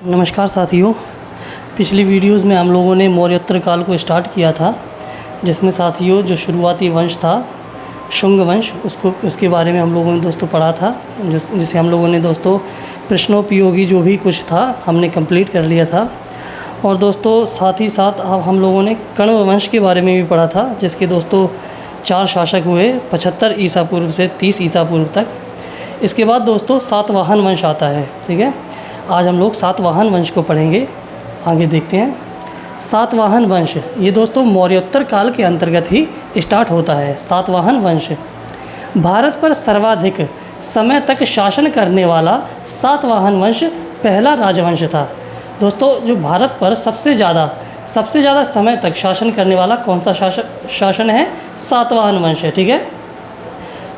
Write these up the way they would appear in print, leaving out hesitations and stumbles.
नमस्कार साथियों, पिछली वीडियोस में हम लोगों ने मौर्योत्तर काल को स्टार्ट किया था, जिसमें साथियों जो शुरुआती वंश था शुंग वंश, उसके बारे में हम लोगों ने दोस्तों पढ़ा था, जिसे हम लोगों ने दोस्तों प्रश्नोपयोगी जो भी कुछ था हमने कंप्लीट कर लिया था। और दोस्तों साथ ही साथ अब हम लोगों ने कण्व वंश के बारे में भी पढ़ा था, जिसके दोस्तों 4 शासक हुए 75 ईसा पूर्व से 30 ईसा पूर्व तक। इसके बाद दोस्तों सातवाहन वंश आता है। ठीक है, आज हम लोग सातवाहन वंश को पढ़ेंगे। आगे देखते हैं। सातवाहन वंश ये दोस्तों मौर्योत्तर काल के अंतर्गत ही स्टार्ट होता है। सातवाहन वंश भारत पर सर्वाधिक समय तक शासन करने वाला सातवाहन वंश पहला राजवंश था। दोस्तों जो भारत पर सबसे ज़्यादा समय तक शासन करने वाला कौन सा शासन है? सातवाहन वंश है। ठीक है,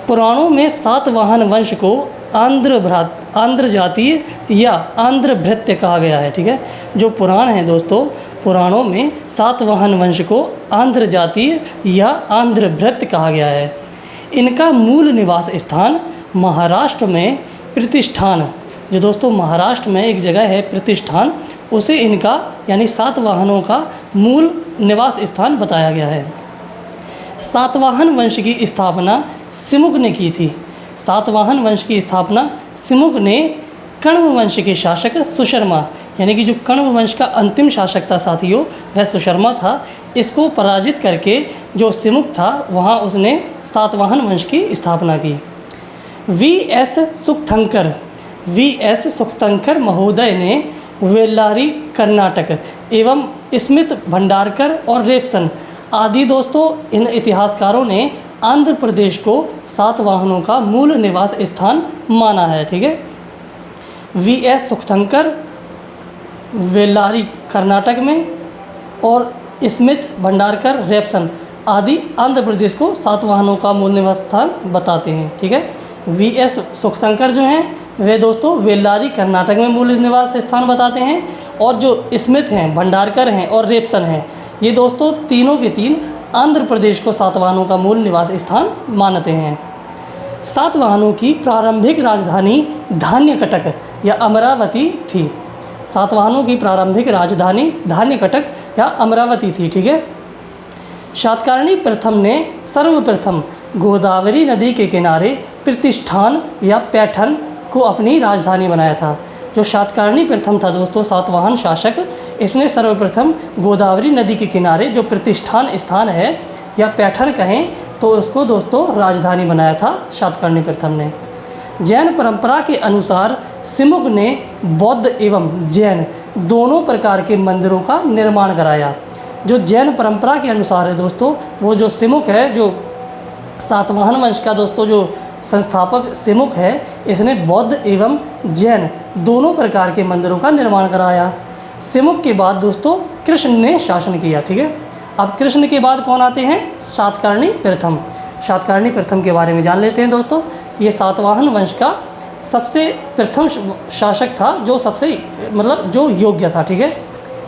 पुराणों में सातवाहन वंश को आंध्र जातीय या आंध्र भृत्य कहा गया है। ठीक है, जो पुराण हैं दोस्तों, पुराणों में सातवाहन वंश को आंध्र जातीय या आंध्र भृत्य कहा गया है। इनका मूल निवास स्थान महाराष्ट्र में प्रतिष्ठान, जो दोस्तों महाराष्ट्र में एक जगह है प्रतिष्ठान, उसे इनका यानी सातवाहनों का मूल निवास स्थान बताया गया है। सातवाहन वंश की स्थापना सिमुक ने की थी। सातवाहन वंश की स्थापना सिमुक ने कण्व वंश के शासक सुशर्मा, यानी कि जो कण्व वंश का अंतिम शासक था साथियों, वह सुशर्मा था। इसको पराजित करके जो सिमुक था वहाँ उसने सातवाहन वंश की स्थापना की। वी.एस. सुख्तंकर महोदय ने वेल्लारी कर्नाटक एवं स्मित भंडारकर और रेपसन आदि दोस्तों इन इतिहासकारों ने आंध्र प्रदेश को सातवाहनों का मूल निवास स्थान माना है। ठीक है, वी.एस. सुख्तंकर वेल्लारी कर्नाटक में और स्मिथ भंडारकर रेपसन आदि आंध्र प्रदेश को सातवाहनों का मूल निवास स्थान बताते हैं। ठीक है, वी.एस. सुख्तंकर जो हैं वे दोस्तों वेल्लारी कर्नाटक में मूल निवास स्थान बताते हैं, और जो स्मिथ हैं, भंडारकर हैं और रेपसन हैं, ये दोस्तों तीनों के तीन आंध्र प्रदेश को सातवाहनों का मूल निवास स्थान मानते हैं। सातवाहनों की प्रारंभिक राजधानी धान्यकटक या अमरावती थी। सातवाहनों की प्रारंभिक राजधानी धान्यकटक या अमरावती थी। ठीक है, शातकर्णी प्रथम ने सर्वप्रथम गोदावरी नदी के किनारे प्रतिष्ठान या पैठण को अपनी राजधानी बनाया था। जो शातकर्णी प्रथम था दोस्तों सातवाहन शासक, इसने सर्वप्रथम गोदावरी नदी के किनारे जो प्रतिष्ठान स्थान है या पैठण कहें तो उसको दोस्तों राजधानी बनाया था शातकर्णी प्रथम ने। जैन परंपरा के अनुसार सिमुक ने बौद्ध एवं जैन दोनों प्रकार के मंदिरों का निर्माण कराया। जो जैन परंपरा के अनुसार है दोस्तों, वो जो सिमुक है, जो सातवाहन वंश का दोस्तों जो संस्थापक सिमुक है, इसने बौद्ध एवं जैन दोनों प्रकार के मंदिरों का निर्माण कराया। सिमुक के बाद दोस्तों कृष्ण ने शासन किया। ठीक है, अब कृष्ण के बाद कौन आते हैं? शातकर्णी प्रथम। शातकर्णी प्रथम के बारे में जान लेते हैं दोस्तों। ये सातवाहन वंश का सबसे प्रथम शासक था, जो सबसे जो योग्य था। ठीक है,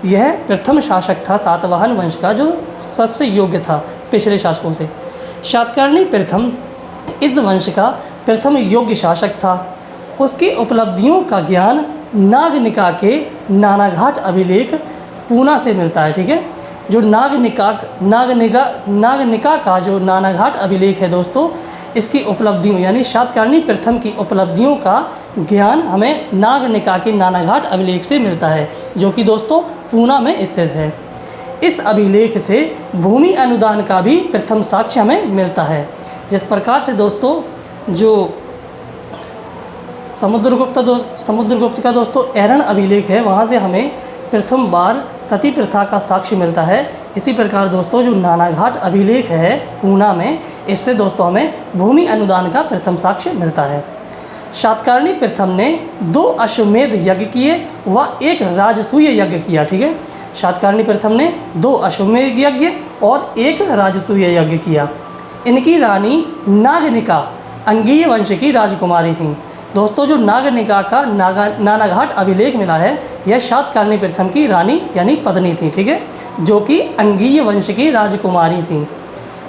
यह प्रथम शासक था सातवाहन वंश का जो सबसे योग्य था पिछले शासकों से। शातकर्णी प्रथम इस वंश का प्रथम योग्य शासक था। उसकी उपलब्धियों का ज्ञान नागनिका के नानाघाट अभिलेख पूना से मिलता है। ठीक है, जो नागनिका का जो नानाघाट अभिलेख है दोस्तों, इसकी उपलब्धियों यानी शातकर्णी प्रथम की उपलब्धियों का ज्ञान हमें नागनिका के नानाघाट अभिलेख से मिलता है, जो कि दोस्तों पूना में स्थित है। इस अभिलेख से भूमि अनुदान का भी प्रथम साक्ष्य हमें मिलता है। जिस प्रकार से दोस्तों जो समुद्रगुप्त का दोस्तों एरन अभिलेख है, वहाँ से हमें प्रथम बार सती प्रथा का साक्ष्य मिलता है। इसी प्रकार दोस्तों जो नानाघाट अभिलेख है पूना में, इससे दोस्तों हमें भूमि अनुदान का प्रथम साक्ष्य मिलता है। शातकर्णी प्रथम ने 2 अश्वमेध यज्ञ किए व 1 राजसूय यज्ञ किया। ठीक है, शातकर्णी प्रथम ने 2 अश्वमेध यज्ञ और 1 राजसूय यज्ञ किया। इनकी रानी नागनिका अंगीय वंश की राजकुमारी थी। दोस्तों जो नागनिका का नानाघाट अभिलेख मिला है, यह शातकर्णी प्रथम की रानी यानी पत्नी थी। ठीक है, जो कि अंगीय वंश की राजकुमारी थी।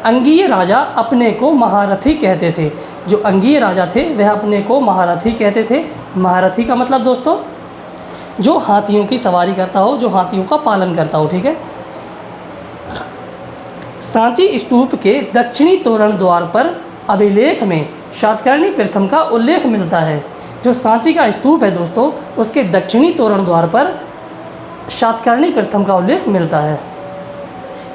अंगीय राजा अपने को महारथी कहते थे। जो अंगीय राजा थे वह अपने को महारथी कहते थे। महारथी का मतलब दोस्तों जो हाथियों की सवारी करता हो, जो हाथियों का पालन करता हो। ठीक है। सांची स्तूप के दक्षिणी तोरण द्वार पर अभिलेख में शातकर्णी प्रथम का उल्लेख मिलता है। जो सांची का स्तूप है दोस्तों, उसके दक्षिणी तोरण द्वार पर शातकर्णी प्रथम का उल्लेख मिलता है।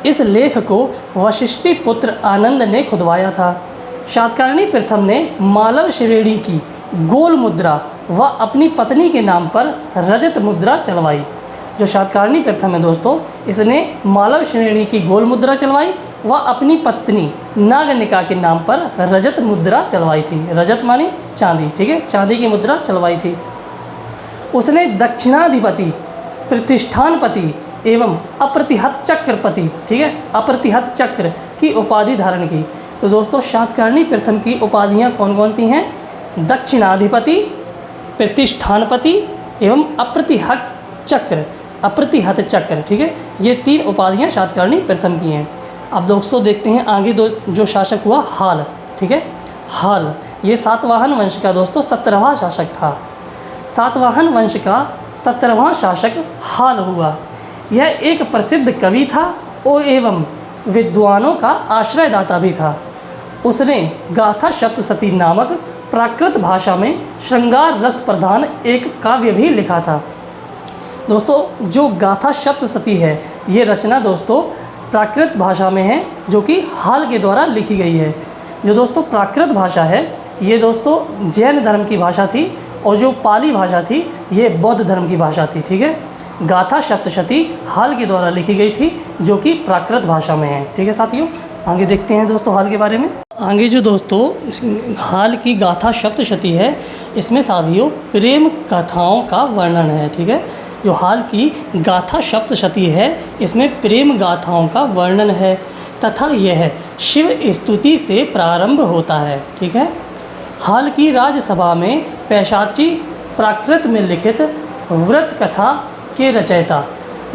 इस लेख को वशिष्ठी पुत्र आनंद ने खुदवाया था। शातकर्णी प्रथम ने मालव श्रेणी की गोल मुद्रा व अपनी पत्नी के नाम पर रजत मुद्रा चलवाई। जो शातकर्णी प्रथम है दोस्तों, इसने मालव श्रेणी की गोल मुद्रा चलवाई व अपनी पत्नी नागनिका के नाम पर रजत मुद्रा चलवाई थी। रजत मानी चांदी। ठीक है, चांदी की मुद्रा चलवाई थी। उसने दक्षिणाधिपति, प्रतिष्ठानपति एवं अप्रतिहत चक्रपति, ठीक है, अप्रतिहत चक्र की उपाधि धारण की। तो दोस्तों शातकर्णी प्रथम की उपाधियाँ कौन कौन सी हैं? दक्षिणाधिपति, प्रतिष्ठानपति एवं अप्रतिहत चक्र, अप्रतिहत चक्र। ठीक है, ये 3 उपाधियाँ शातकर्णी प्रथम की हैं। अब दोस्तों देखते हैं आगे जो शासक हुआ हाल। ठीक है, हाल ये सातवाहन वंश का दोस्तों 17वां शासक था। सातवाहन वंश का 17वां शासक हाल हुआ। यह एक प्रसिद्ध कवि था और एवं विद्वानों का आश्रयदाता भी था। उसने गाथा सप्तशती नामक प्राकृत भाषा में श्रृंगार रस प्रधान एक काव्य भी लिखा था। दोस्तों जो गाथा सप्तशती है, ये रचना दोस्तों प्राकृत भाषा में है, जो कि हाल के द्वारा लिखी गई है। जो दोस्तों प्राकृत भाषा है, ये दोस्तों जैन धर्म की भाषा थी, और जो पाली भाषा थी, ये बौद्ध धर्म की भाषा थी। ठीक है, गाथा सप्तशती हाल के द्वारा लिखी गई थी, जो कि प्राकृत भाषा में है। ठीक है साथियों, आगे देखते हैं दोस्तों हाल के बारे में। आगे जो दोस्तों हाल की गाथा सप्तशती है, इसमें साथियों प्रेम कथाओं का वर्णन है। ठीक है, जो हाल की गाथा सप्तशती है, इसमें प्रेम गाथाओं का वर्णन है तथा यह शिव स्तुति से प्रारंभ होता है। ठीक है, हाल की राजसभा में पैशाची प्राकृत में लिखित व्रत कथा के रचयिता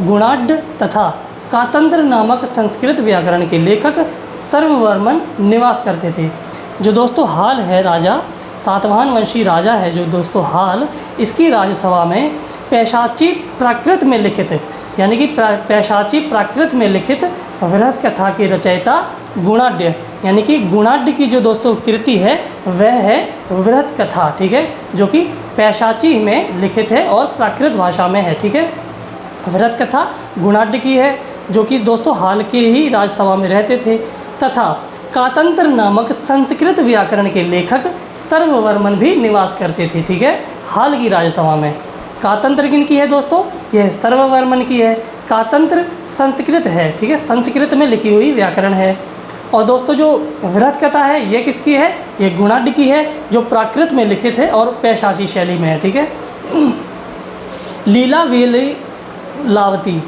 गुणाढ्य तथा कातंत्र नामक संस्कृत व्याकरण के लेखक सर्ववर्मन निवास करते थे। जो दोस्तों हाल है राजा, सातवाहन वंशी राजा है जो दोस्तों हाल, इसकी राजसभा में पैशाची प्राकृत में लिखित, यानी कि पैशाची प्राकृत में लिखित वृहत कथा के रचयिता गुणाढ्य, यानी कि गुणाढ्य की जो दोस्तों कृति है वह है वृहत कथा। ठीक है, जो कि पैशाची में लिखित है और प्राकृत भाषा में है। ठीक है, वृहत कथा गुणाढ्य की है, जो कि दोस्तों हाल के ही राजसभा में रहते थे, तथा कातंत्र नामक संस्कृत व्याकरण के लेखक सर्ववर्मन भी निवास करते थे। ठीक है, हाल की राजसभा में कातंत्र किन की है दोस्तों? यह सर्ववर्मन की है। कातंत्र संस्कृत है। ठीक है, संस्कृत में लिखी हुई व्याकरण है। और दोस्तों जो वृहत कथा है ये किसकी है? ये गुणाढ्य की है, जो प्राकृत में लिखित है और पैशाची शैली में है। ठीक है, लीलावती,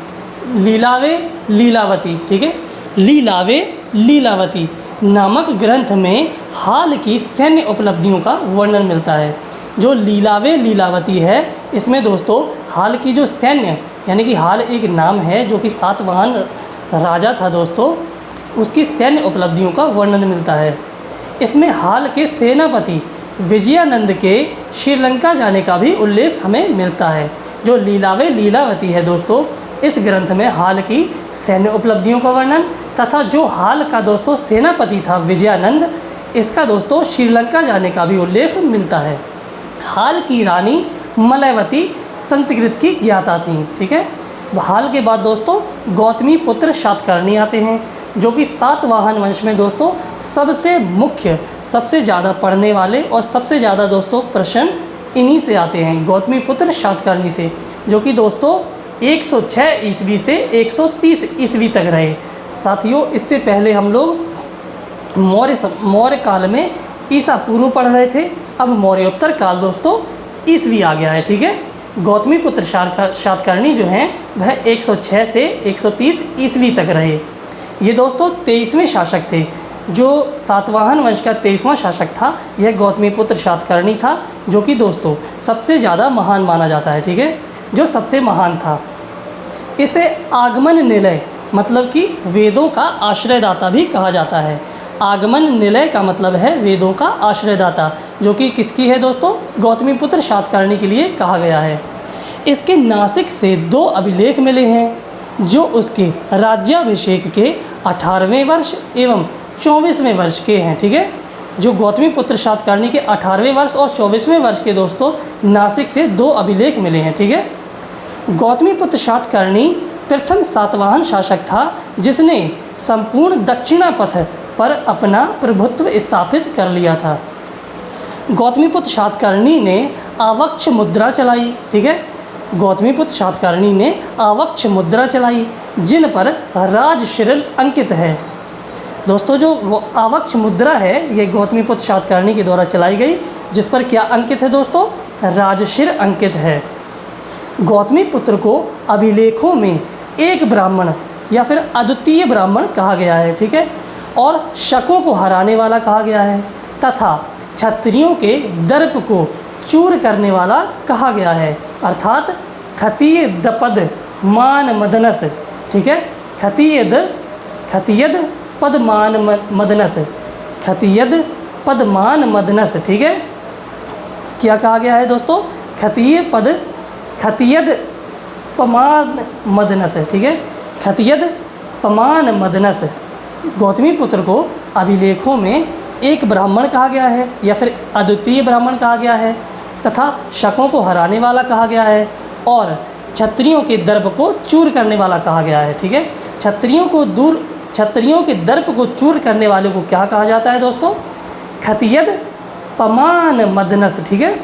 लीलावे लीलावती, ठीक है, लीलावे लीलावती नामक ग्रंथ में हाल की सैन्य उपलब्धियों का वर्णन मिलता है। जो लीलावे लीलावती है, इसमें दोस्तों हाल की जो सैन्य, यानी कि हाल एक नाम है जो कि सातवाहन राजा था दोस्तों, उसकी सैन्य उपलब्धियों का वर्णन मिलता है। इसमें हाल के सेनापति विजयानंद के श्रीलंका जाने का भी उल्लेख हमें मिलता है। जो लीलावे लीलावती है दोस्तों, इस ग्रंथ में हाल की सैन्य उपलब्धियों का वर्णन तथा जो हाल का दोस्तों सेनापति था विजयानंद, इसका दोस्तों श्रीलंका जाने का भी उल्लेख मिलता है। हाल की रानी मलयवती संस्कृत की ज्ञाता थी। ठीक है, हाल के बाद दोस्तों गौतमी पुत्र शातकर्णी आते हैं, जो कि सातवाहन वंश में दोस्तों सबसे मुख्य, सबसे ज़्यादा पढ़ने वाले और सबसे ज़्यादा दोस्तों प्रश्न इन्हीं से आते हैं, गौतमी पुत्र शातकर्णी से, जो कि दोस्तों 106 ईस्वी से 130 ईस्वी तक रहे। साथियों इससे पहले हम लोग मौर्य काल में ईसा पूर्व पढ़ रहे थे, अब मौर्योत्तर काल दोस्तों ईस्वी आ गया है। ठीक है, गौतमी पुत्र शातकर्णी जो हैं वह 106 से 130 ईस्वी तक रहे। ये दोस्तों 23वें शासक थे। जो सातवाहन वंश का 23वां शासक था यह गौतमी पुत्र शातकर्णी था, जो कि दोस्तों सबसे ज़्यादा महान माना जाता है। ठीक है, जो सबसे महान था। इसे आगमन निलय मतलब कि वेदों का आश्रयदाता भी कहा जाता है। आगमन निलय का मतलब है वेदों का आश्रयदाता, जो कि किसकी है दोस्तों? गौतमी पुत्र शातकर्णी के लिए कहा गया है। इसके नासिक से 2 अभिलेख मिले हैं जो उसके राज्याभिषेक के 18वें वर्ष एवं 24वें वर्ष के हैं। ठीक है, जो गौतमीपुत्र सातकर्णी के 18वें वर्ष और 24वें वर्ष के दोस्तों नासिक से 2 अभिलेख मिले हैं। ठीक है, गौतमीपुत्र सातकर्णी प्रथम सातवाहन शासक था जिसने संपूर्ण दक्षिणा पथ पर अपना प्रभुत्व स्थापित कर लिया था। गौतमीपुत्र सातकर्णी ने आवक्ष मुद्रा चलाई। ठीक है, गौतमीपुत्र सातकर्णी ने आवक्ष मुद्रा चलाई जिन पर राजशिर अंकित है। दोस्तों, जो आवक्ष मुद्रा है ये गौतमीपुत्र सातकर्णी के द्वारा चलाई गई, जिस पर क्या अंकित है दोस्तों? राजशिर अंकित है। गौतमीपुत्र को अभिलेखों में एक ब्राह्मण या फिर अद्वितीय ब्राह्मण कहा गया है। ठीक है, और शकों को हराने वाला कहा गया है तथा क्षत्रियों के दर्प को चूर करने वाला कहा गया है, अर्थात खतीय दपद मान मदनस। ठीक है, खतीयद पदमान मदनस, खतीयद पदमान मदनस। ठीक है, क्या कहा गया है दोस्तों? खतीयद पमान मदनस। ठीक है, खतीयद पमान मदनस। गौतमीपुत्र को अभिलेखों में एक ब्राह्मण कहा गया है या फिर अद्वितीय ब्राह्मण कहा गया है तथा शकों को हराने वाला कहा गया है और क्षत्रियों के दर्प को चूर करने वाला कहा गया है। ठीक है, क्षत्रियों के दर्प को चूर करने वाले को क्या कहा जाता है दोस्तों? खतीयद पमान मदनस। ठीक है,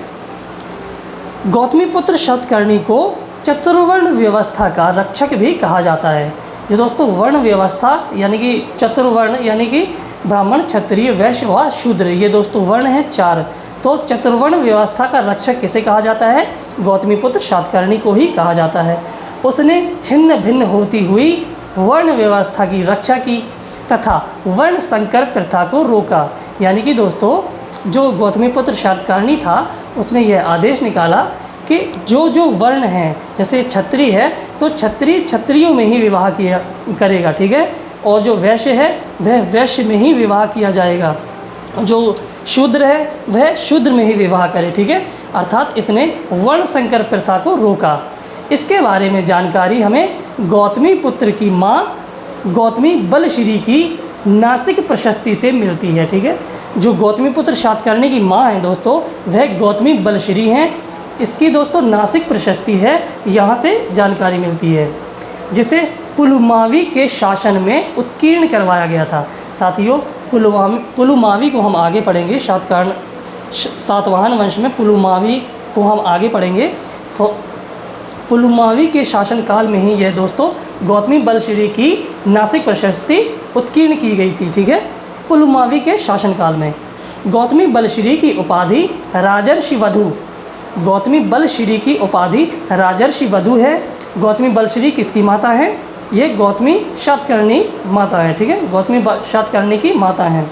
गौतमीपुत्र सातकर्णी को चतुर्वर्ण व्यवस्था का रक्षक भी कहा जाता है। जो दोस्तों वर्ण व्यवस्था यानी कि चतुर्वर्ण यानी कि ब्राह्मण, क्षत्रिय, वैश्य व शूद्र, ये दोस्तों वर्ण हैं 4। तो चतुर्वर्ण व्यवस्था का रक्षक किसे कहा जाता है? गौतमीपुत्र सातकर्णी को ही कहा जाता है। उसने छिन्न भिन्न होती हुई वर्ण व्यवस्था की रक्षा की तथा वर्ण संकर प्रथा को रोका। यानी कि दोस्तों जो गौतमीपुत्र सातकर्णी था उसने यह आदेश निकाला कि जो वर्ण हैं, जैसे क्षत्रिय है तो क्षत्रियों में ही विवाह किया करेगा। ठीक है, और जो वैश्य है वह वैश्य में ही विवाह किया जाएगा, जो शूद्र है वह शूद्र में ही विवाह करे। ठीक है, अर्थात इसने वर्ण संकर प्रथा को रोका। इसके बारे में जानकारी हमें गौतमीपुत्र की माँ गौतमी बलश्री की नासिक प्रशस्ति से मिलती है। ठीक है, जो गौतमीपुत्र सातकर्णी की माँ हैं दोस्तों वह गौतमी बलश्री हैं। इसकी दोस्तों नासिक प्रशस्ति है, यहाँ से जानकारी मिलती है, जिसे पुलुमावी के शासन में उत्कीर्ण करवाया गया था। साथियों, पुलुमावी को हम आगे पढ़ेंगे, सातवाहन वंश में पुलुमावी को हम आगे पढ़ेंगे। पुलुमावी के शासनकाल में ही यह दोस्तों गौतमी बलश्री की नासिक प्रशस्ति उत्कीर्ण की गई थी। ठीक है, पुलुमावी के शासनकाल में गौतमी बलश्री की उपाधि राजर्षि वधु, गौतमी बलश्री की उपाधि राजर्षि वधु है। गौतमी बलश्री किसकी माता है? ये गौतमी सातकर्णी माता है। ठीक है, गौतमी सातकर्णी की माता हैं।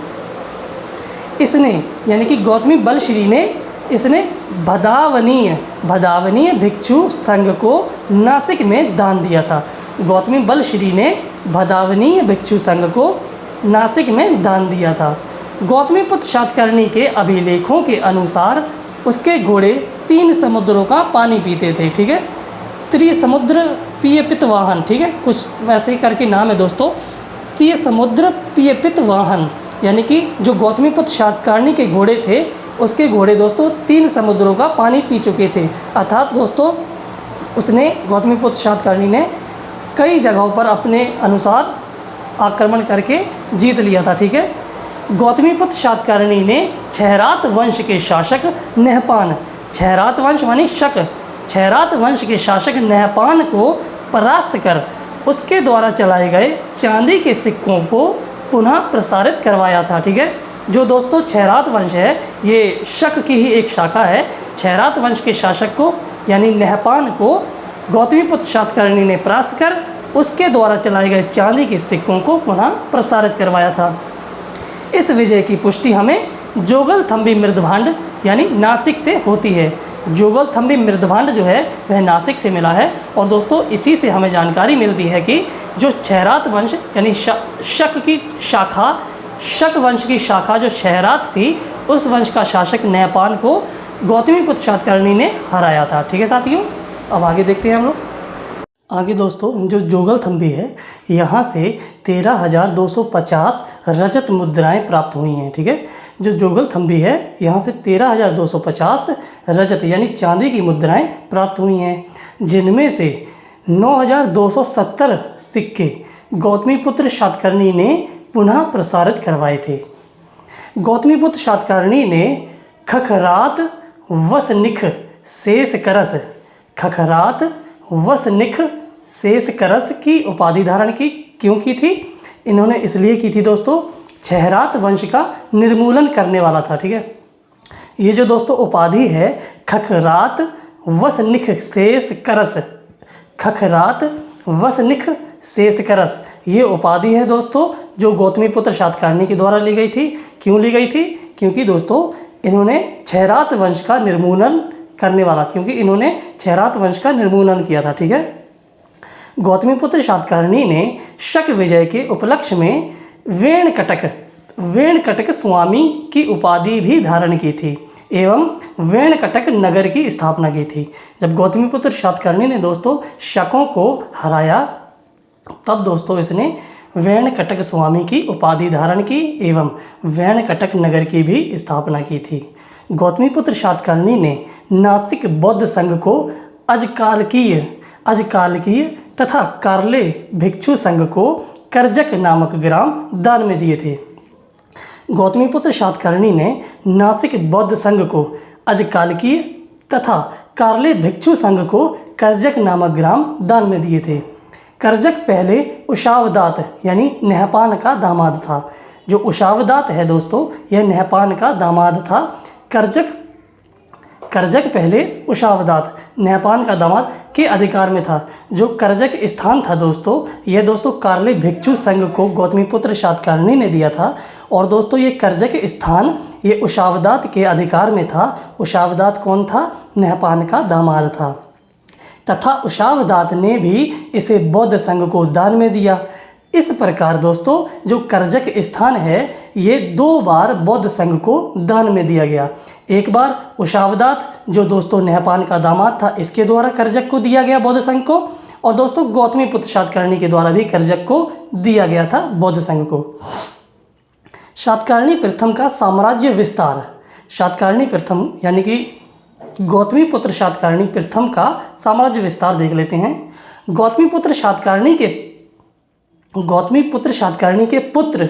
इसने यानी कि गौतमी बलश्री ने इसने भदावनीय भिक्षु संघ को नासिक में दान दिया था। गौतमी बलश्री ने भदावनीय भिक्षु संघ को नासिक में दान दिया था। गौतमीपुत्र सातकर्णी के अभिलेखों के अनुसार उसके घोड़े 3 समुद्रों का पानी पीते थे। ठीक है, त्रिसमुद्र पियपित वाहन। ठीक है, कुछ वैसे ही करके नाम है दोस्तों, त्रिसमुद्र पियपित वाहन, यानी कि जो गौतमीपुत्र सातकर्णी के घोड़े थे उसके घोड़े दोस्तों 3 समुद्रों का पानी पी चुके थे। अर्थात दोस्तों उसने गौतमीपुत्र सातकर्णी ने कई जगहों पर अपने अनुसार आक्रमण करके जीत लिया था। ठीक है, गौतमीपुत्र सातकर्णी ने क्षयरात वंश के शासक नहपान, क्षयरात वंश मानी शक, क्षयरात वंश के शासक नहपान को परास्त कर उसके द्वारा चलाए गए चांदी के सिक्कों को पुनः प्रसारित करवाया था। ठीक है, जो दोस्तों क्षयरात वंश है ये शक की ही एक शाखा है। क्षयरात वंश के शासक को यानी नहपान को गौतमीपुत्र सातकर्णी ने परास्त कर उसके द्वारा चलाए गए चांदी के सिक्कों को पुनः प्रसारित करवाया था। इस विजय की पुष्टि हमें जोगलथंबी मृदभांड यानी नासिक से होती है। जोगलथंबी मृदभांड जो है वह नासिक से मिला है। और दोस्तों इसी से हमें जानकारी मिलती है कि जो क्षयरात वंश यानी शक वंश की शाखा जो क्षयरात थी उस वंश का शासक नहपान को गौतमीपुत्र सातकर्णी ने हराया था। ठीक है साथियों, अब आगे देखते हैं हम लोग। आगे दोस्तों जो जोगलथम्बी है, यहाँ से 13,250 रजत मुद्राएं प्राप्त हुई हैं। ठीक है, जो जोगलथम्बी है यहाँ से 13,250 रजत यानी चांदी की मुद्राएं प्राप्त हुई हैं, जिनमें से 9,270 सिक्के गौतमीपुत्र सातकर्णी ने पुनः प्रसारित करवाए थे। गौतमीपुत्र सातकर्णी ने खखरात वसनिख शेष करस, खखरात वसनिख शेष करस की उपाधि धारण की क्यों की थी? इन्होंने इसलिए की थी दोस्तों, छहरात वंश का निर्मूलन करने वाला था। ठीक है, ये जो दोस्तों उपाधि है खखरात वसनिख शेष करस, खखरात वसनिख शेष करस, ये उपाधि है दोस्तों जो गौतमीपुत्र सातकर्णी के द्वारा ली गई थी। क्यों ली गई थी? क्योंकि दोस्तों इन्होंने छहरात वंश का निर्मूलन करने वाला, क्योंकि इन्होंने छहरात वंश का निर्मूलन किया था। ठीक है, गौतमीपुत्र सातकर्णी ने शक विजय के उपलक्ष्य में वेणकटक स्वामी की उपाधि भी धारण की थी एवं वेणकटक नगर की स्थापना की थी। जब गौतमीपुत्र सातकर्णी ने दोस्तों शकों को हराया, तब दोस्तों इसने वेणकटक स्वामी की उपाधि धारण की एवं वेणकटक नगर की भी स्थापना की थी। गौतमीपुत्र सातकर्णी ने नासिक बौद्ध संघ को अजकालकीय तथा कार्ले भिक्षु संघ को करजक नामक ग्राम दान में दिए थे। गौतमीपुत्र सातकर्णी ने नासिक बौद्ध संघ को अजकालकीय तथा कार्ले भिक्षु संघ को करजक नामक ग्राम दान में दिए थे। करजक पहले उशावदात यानी नहपान का दामाद था। जो उशावदात है दोस्तों, यह नहपान का दामाद था। करजक पहले उशावदात नहपान का दामाद के अधिकार में था। जो करजक स्थान था दोस्तों, यह दोस्तों कार्ले भिक्षु संघ को गौतमीपुत्र सातकर्णी ने दिया था। और दोस्तों ये करजक स्थान ये उशावदात के अधिकार में था। उशावदात कौन था? नहपान का दामाद था। तथा उशावदात ने भी इसे बौद्ध संघ को दान में दिया। इस प्रकार दोस्तों जो करजक स्थान है ये 2 बार बौद्ध संघ को दान में दिया गया। एक बार उशावदात जो दोस्तों नहपान का दामाद था, इसके द्वारा करजक को दिया गया बौद्ध संघ को, और दोस्तों गौतमीपुत्र सातकर्णी के द्वारा भी करजक को दिया गया था बौद्ध संघ को। सातकर्णी प्रथम का साम्राज्य विस्तार। सातकर्णी प्रथम यानी कि गौतमीपुत्र सातकर्णी प्रथम का साम्राज्य विस्तार देख लेते हैं। गौतमीपुत्र सातकर्णी के पुत्र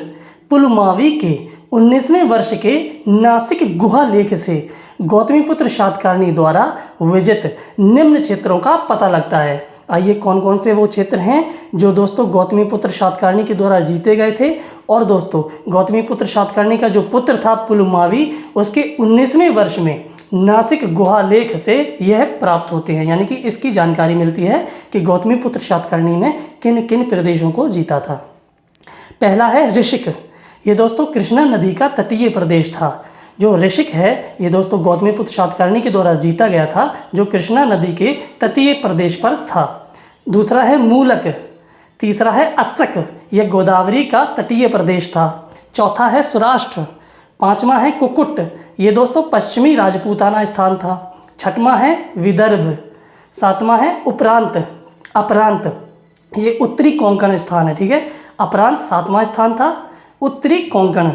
पुलमावी के 19वें वर्ष के नासिक गुहा लेख से गौतमीपुत्र सातकर्णी द्वारा विजित निम्न क्षेत्रों का पता लगता है। आइए कौन कौन से वो क्षेत्र हैं जो दोस्तों गौतमीपुत्र सातकर्णी के द्वारा जीते गए थे। और दोस्तों गौतमीपुत्र सातकर्णी का जो पुत्र था पुलमावी, उसके 19वें वर्ष में नासिक गुहा लेख से यह प्राप्त होते हैं, यानी कि इसकी जानकारी मिलती है कि गौतमीपुत्र सातकर्णी ने किन किन प्रदेशों को जीता था। पहला है ऋषिक। ये दोस्तों कृष्णा नदी का तटीय प्रदेश था। जो ऋषिक है ये दोस्तों गौतमीपुत्र सातकर्णी के द्वारा जीता गया था, जो कृष्णा नदी के तटीय प्रदेश पर था। दूसरा है मूलक। तीसरा है अस्सक, यह गोदावरी का तटीय प्रदेश था। चौथा है सुराष्ट्र। पांचवा है कुकुट, ये दोस्तों पश्चिमी राजपूताना स्थान था। छठवां है विदर्भ। सातवां है अपरांत, ये उत्तरी कोंकण स्थान है। ठीक है, अपरांत 7वां स्थान था, उत्तरी कोंकण।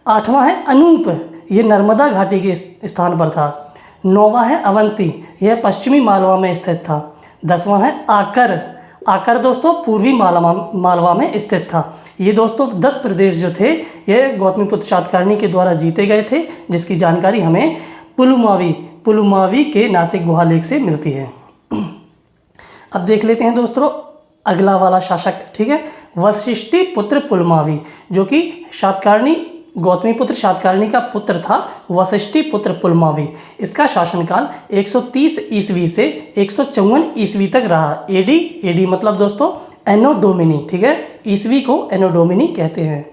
8वां है अनूप, ये नर्मदा घाटी के स्थान पर था। 9वां है अवंती, यह पश्चिमी मालवा में स्थित था। 10वां है आकर दोस्तों पूर्वी मालवा में स्थित था। ये दोस्तों 10 प्रदेश जो थे ये गौतमीपुत्र सातकर्णी के द्वारा जीते गए थे, जिसकी जानकारी हमें पुलमावी के नासिक गुहा लेख से मिलती है। अब देख लेते हैं दोस्तों अगला वाला शासक। ठीक है, वशिष्ठी पुत्र पुलमावी, जो कि गौतमीपुत्र सातकर्णी का पुत्र था वशिष्ठी पुत्र पुलमावी। इसका शासनकाल 130 ईस्वी से 154 ईस्वी तक रहा। एडी मतलब दोस्तों एनो डोमिनी। ठीक है, ईस्वी को एनो डोमिनी कहते हैं।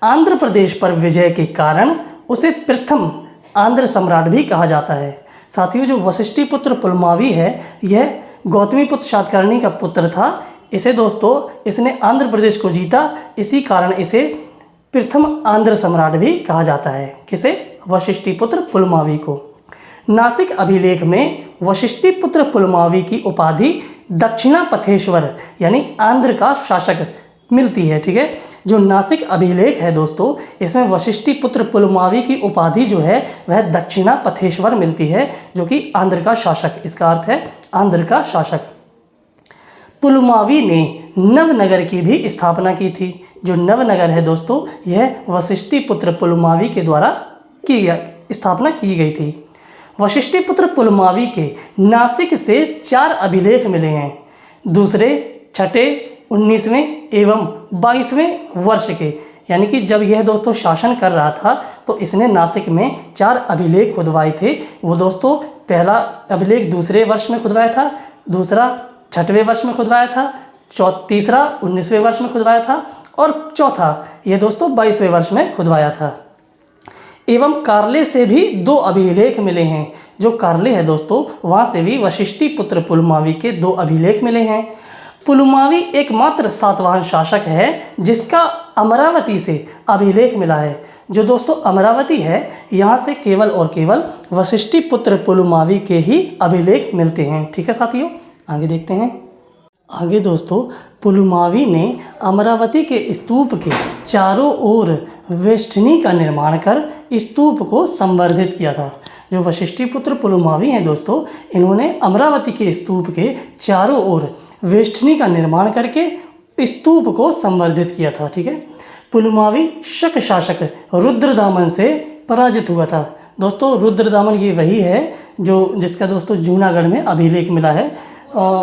आंध्र प्रदेश पर विजय के कारण उसे प्रथम आंध्र सम्राट भी कहा जाता है। साथियों जो वशिष्ठी पुत्र पुलमावी है यह गौतमीपुत्र सातकर्णी का पुत्र था। इसे दोस्तों इसने आंध्र प्रदेश को जीता, इसी कारण इसे प्रथम आंध्र सम्राट भी कहा जाता है। किसे? वशिष्ठी पुत्र पुलमावी को। नासिक अभिलेख में वशिष्ठीपुत्र पुलमावी की उपाधि दक्षिणापथेश्वर यानी आंध्र का शासक मिलती है। ठीक है, जो नासिक अभिलेख है दोस्तों, इसमें वशिष्ठीपुत्र पुलमावी की उपाधि जो है वह दक्षिणापथेश्वर मिलती है, जो कि आंध्र का शासक, इसका अर्थ है आंध्र का शासक। पुलमावी ने नवनगर की भी स्थापना की थी। जो नवनगर है दोस्तों, यह वशिष्ठीपुत्र पुलमावी के द्वारा स्थापना की गई थी। वशिष्ठीपुत्र पुलमावी के नासिक से 4 अभिलेख मिले हैं, दूसरे, छठे, 19वें एवं 22वें वर्ष के। यानी कि जब यह दोस्तों शासन कर रहा था तो इसने नासिक में 4 अभिलेख खुदवाए थे। वो दोस्तों पहला अभिलेख दूसरे वर्ष में खुदवाया था, दूसरा 6वें वर्ष में खुदवाया था, तीसरा 19वें वर्ष में खुदवाया था और चौथा ये दोस्तों 22वें वर्ष में खुदवाया था। एवं कार्ले से भी 2 अभिलेख मिले हैं। जो कार्ले है दोस्तों, वहाँ से भी वशिष्ठीपुत्र पुलमावी के 2 अभिलेख मिले हैं। पुलमावी एकमात्र सातवाहन शासक है जिसका अमरावती से अभिलेख मिला है। जो दोस्तों अमरावती है, यहाँ से केवल और केवल वशिष्ठीपुत्र पुलमावी के ही अभिलेख मिलते हैं। ठीक है साथियों, आगे देखते हैं। आगे दोस्तों, पुलमावी ने अमरावती के स्तूप के चारों ओर वेष्टनी का निर्माण कर स्तूप को संवर्धित किया था। जो वशिष्ठीपुत्र पुलमावी हैं दोस्तों, इन्होंने अमरावती के स्तूप के चारों ओर वेष्टनी का निर्माण करके स्तूप को संवर्धित किया था। ठीक है, पुलमावी शक शासक रुद्रदामन से पराजित हुआ था। दोस्तों रुद्रदामन ये वही है जिसका दोस्तों जूनागढ़ में अभिलेख मिला है,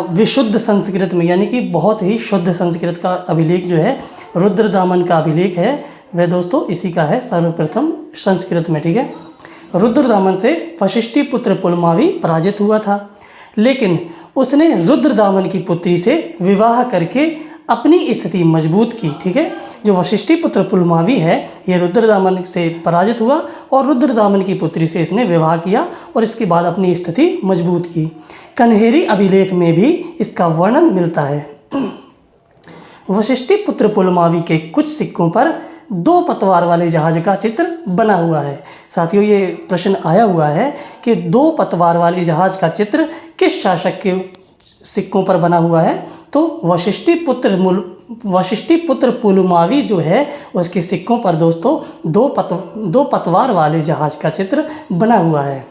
विशुद्ध संस्कृत में, यानी कि बहुत ही शुद्ध संस्कृत का अभिलेख जो है रुद्रदामन का अभिलेख है, वह दोस्तों इसी का है, सर्वप्रथम संस्कृत में। ठीक है, रुद्रदामन से वशिष्ठीपुत्र पुलमावी पराजित हुआ था, लेकिन उसने रुद्रदामन की पुत्री से विवाह करके अपनी स्थिति मजबूत की। ठीक है, जो वशिष्ठीपुत्र पुलमावी है ये रुद्रदामन से पराजित हुआ और रुद्रदामन की पुत्री से इसने विवाह किया और इसके बाद अपनी स्थिति मजबूत की। कन्हेरी अभिलेख में भी इसका वर्णन मिलता है। वशिष्ठीपुत्र पुलमावी के कुछ सिक्कों पर 2 पतवार वाले जहाज का चित्र बना हुआ है। साथियों, ये प्रश्न आया हुआ है कि 2 पतवार वाले जहाज का चित्र किस शासक के सिक्कों पर बना हुआ है? तो वशिष्ठीपुत्र पुलमावी जो है उसके सिक्कों पर दोस्तों 2 पतवार वाले जहाज का चित्र बना हुआ है।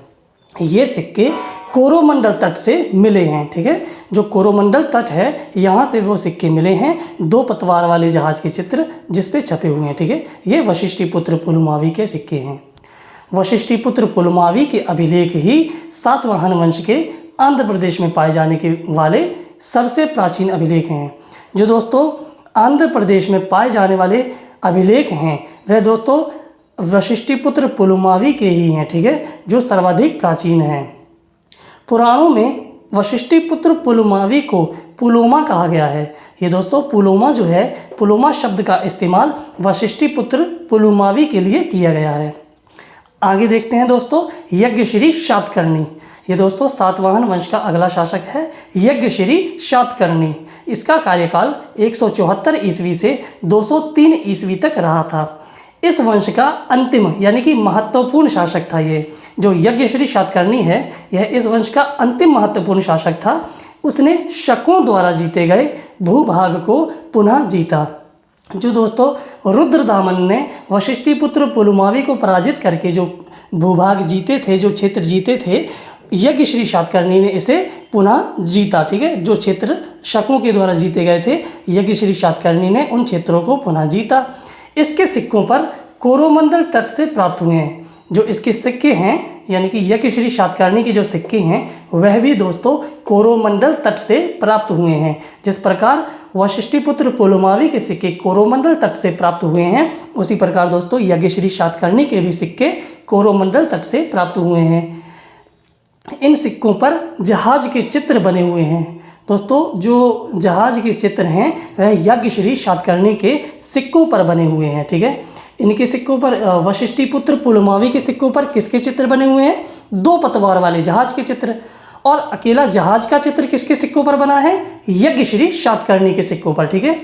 ये सिक्के कोरोमंडल तट से मिले हैं। ठीक है, जो कोरोमंडल तट है यहाँ से वो सिक्के मिले हैं, 2 पतवार वाले जहाज के चित्र जिस पे छपे हुए हैं। ठीक है, ये वशिष्ठीपुत्र पुलमावी के सिक्के हैं। वशिष्ठीपुत्र पुलमावी के अभिलेख ही सातवाहन वंश के आंध्र प्रदेश में पाए जाने के वाले सबसे प्राचीन अभिलेख हैं। जो दोस्तों आंध्र प्रदेश में पाए जाने वाले अभिलेख हैं वह दोस्तों वशिष्ठीपुत्र पुलमावी के ही हैं। ठीक है, जो सर्वाधिक प्राचीन हैं। पुराणों में वशिष्ठीपुत्र पुलमावी को पुलोमा कहा गया है। ये दोस्तों पुलोमा जो है, पुलोमा शब्द का इस्तेमाल वशिष्ठीपुत्र पुलमावी के लिए किया गया है। आगे देखते हैं दोस्तों, यज्ञश्री शातकर्णी। ये दोस्तों सातवाहन वंश का अगला शासक है यज्ञश्री शातकर्णी। इसका कार्यकाल 174 ईस्वी से 203 ईस्वी तक रहा था। इस वंश का अंतिम यानी कि महत्वपूर्ण शासक था ये। जो यज्ञश्री शातकर्णी है यह इस वंश का अंतिम महत्वपूर्ण शासक था। उसने शकों द्वारा जीते गए भूभाग को पुनः जीता। जो दोस्तों रुद्रदामन ने वशिष्ठीपुत्र पुलमावी को पराजित करके जो भूभाग जीते थे, जो क्षेत्र जीते थे, यज्ञश्री शातकर्णी ने इसे पुनः जीता। ठीक है, जो क्षेत्र शकों के द्वारा जीते गए थे, यज्ञश्री शातकर्णी ने उन क्षेत्रों को पुनः जीता। इसके सिक्कों पर कोरोमंडल तट से प्राप्त हुए हैं। जो इसके सिक्के हैं यानी कि यज्ञश्री शातकर्णी के जो सिक्के हैं वह भी दोस्तों कोरोमंडल तट से प्राप्त हुए हैं। जिस प्रकार वशिष्ठीपुत्र पुलमावी के सिक्के कोरोमंडल तट से प्राप्त हुए हैं, उसी प्रकार दोस्तों यज्ञश्री शातकर्णी के भी सिक्के कोरोमंडल तट से प्राप्त हुए हैं। इन सिक्कों पर जहाज के चित्र बने हुए हैं। दोस्तों जो जहाज के चित्र हैं वह यज्ञश्री शातकर्णी के सिक्कों पर बने हुए हैं। ठीक है, इनके सिक्कों पर वशिष्ठीपुत्र पुलमावी के सिक्कों पर किसके चित्र बने हुए हैं? 2 पतवार वाले जहाज के चित्र। और अकेला जहाज का चित्र किसके सिक्कों पर बना है? यज्ञश्री शातकर्णी के सिक्कों पर। ठीक है,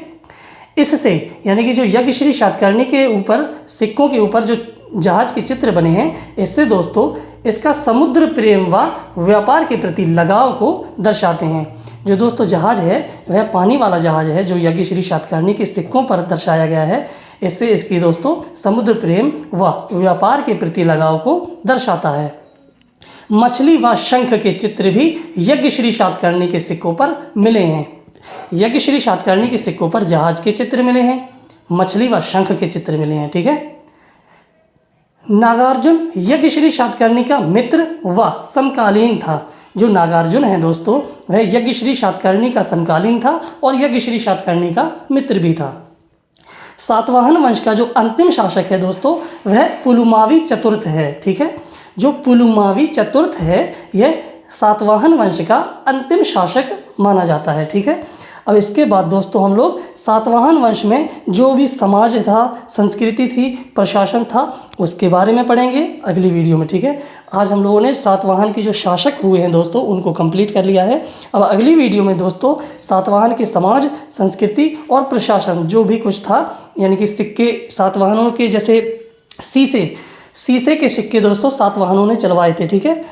इससे यानी कि जो यज्ञश्री शातकर्णी के ऊपर सिक्कों के ऊपर जो जहाज के चित्र बने हैं, इससे दोस्तों इसका समुद्र प्रेम व व्यापार के प्रति लगाव को दर्शाते हैं। जो दोस्तों जहाज है वह पानी वाला जहाज है जो यज्ञश्री शातकर्णी के सिक्कों पर दर्शाया गया है। इससे इसकी दोस्तों समुद्र प्रेम व व्यापार के प्रति लगाव को दर्शाता है। मछली व शंख के चित्र भी यज्ञश्री शातकर्णी के सिक्कों पर मिले हैं। यज्ञश्री शातकर्णी के सिक्कों पर जहाज के चित्र मिले हैं, मछली व शंख के चित्र मिले हैं। ठीक है। नागार्जुन यज्ञश्री शातकर्णी का मित्र व समकालीन था। जो नागार्जुन है दोस्तों वह यज्ञश्री शातकर्णी का समकालीन था और यज्ञश्री शातकर्णी का मित्र भी था। सातवाहन वंश का जो अंतिम शासक है दोस्तों वह पुलुमावी चतुर्थ है। ठीक है। जो पुलुमावी चतुर्थ है यह सातवाहन वंश का अंतिम शासक माना जाता है। ठीक है। अब इसके बाद दोस्तों हम लोग सातवाहन वंश में जो भी समाज था, संस्कृति थी, प्रशासन था, उसके बारे में पढ़ेंगे अगली वीडियो में। ठीक है। आज हम लोगों ने सातवाहन के जो शासक हुए हैं दोस्तों उनको कंप्लीट कर लिया है। अब अगली वीडियो में दोस्तों सातवाहन के समाज, संस्कृति और प्रशासन जो भी कुछ था, यानी कि सिक्के सातवाहनों के, जैसे शीशे के सिक्के दोस्तों सातवाहनों ने चलवाए थे। ठीक है।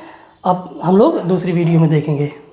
अब हम लोग दूसरी वीडियो में देखेंगे।